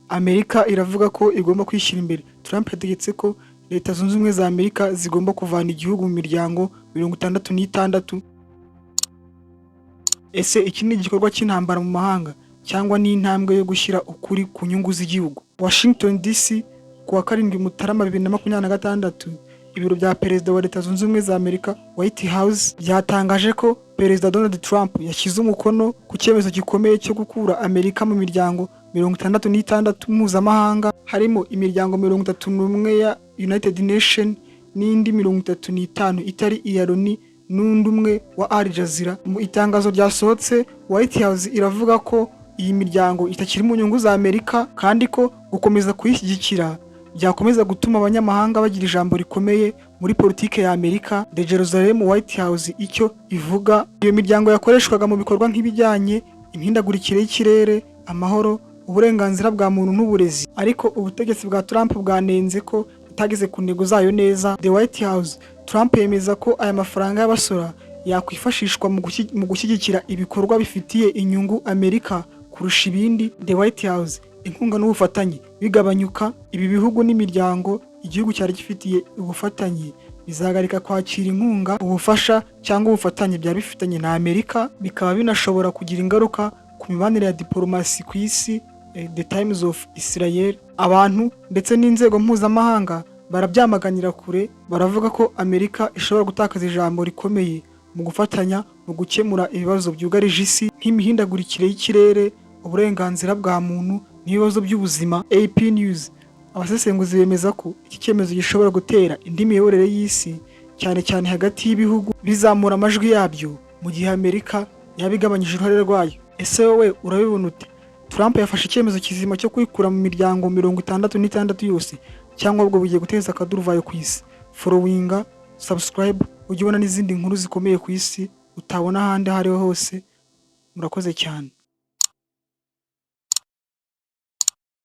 Amerika iravuga ko igomba kwishyira imbere. Trump yategetse ko Leta Zunze Ubumwe za Amerika zigomba kuvana igihugu mu miryango 66. Ese iki ni igikorwa cy'intambara mu mahanga cyangwa ni intambwe yo gushyira ukuri ku nyungu z'igihugu? Washington DC kuwa 7 Mutarama 2026, ibiro bya Perezida wa Leta Zunze Ubumwe za Amerika White House byatangaje ko Perezida Donald Trump yashyize umukono ku cyemezo gikomeye cyo gukura Amerika mu miryango 66 mpuzamahanga, harimo imiryango 31 ya United Nation n'indi 35 itari iya Loni n'undi umwe wa Al Jazeera. Mu itangazo ryasohotse, White House iravuga ko iyi miryango itakiri mu nyungu za Amerika kandi ko gukomeza kuyishyigikira byakomeza gutuma abanyamahanga bagira ijambo rikomeye muri politike ya Amerika. The Jerusalem White House icyo ivuga, iyo miryango yakoreshwaga mu bikorwa nk'ibijyanye imihindagurikire y'ikirere, amahoro, uburenganzira bwa muntu n'uburezi, ariko ubutegetsi bwa Trump bwanenze ko itageze ku ntego zayo neza. The White House, Trump yemeza ko aya mafaranga y'abasora yakwifashishwa mu gushyigikira ibikorwa bifitiye inyungu Amerika kurusha ibindi. The White House, inkunga n'ubufatanye bigabanyuka, ibi bihugu n'imiryango igihugu cyari gifitiye ubufatanye bizahagarika kwakira inkunga, ubufasha cyangwa ubufatanye byari bifitanye na Amerika, bikaba binashobora kugira ingaruka ku mibanire ya diplomasi ku isi. The Times of Israel, abantu ndetse n'inzego mpuzamahanga barabyamaganira kure, baravuga ko Amerika ishobora gutakaza ijambo rikomeye mu gufatanya mu gukemura ibibazo byugarije isi nk'imihindagurikire y'ikirere, uburenganzira bwa muntu n'ibibazo by'ubuzima. AP News, abasesenguzi bemeza ko iki cyemezo gishobora gutera indi miyoborere y'isi, cyane cyane hagati y'ibihugu, bizamura amajwi yabyo mu gihe Amerika yabigabanyije uruhare rwayo. Ese wowe urabibona ute? Trump yafashe icyemezo kizima cyo kwikura mu miryango 66 yose, cyangwa ubwo bugiye guteza akaduruvayo ku isi? Followinga, subscribe ujye ubona n'izindi nkuru zikomeye ku isi utabona ahandi aho ariho hose. Murakoze cyane.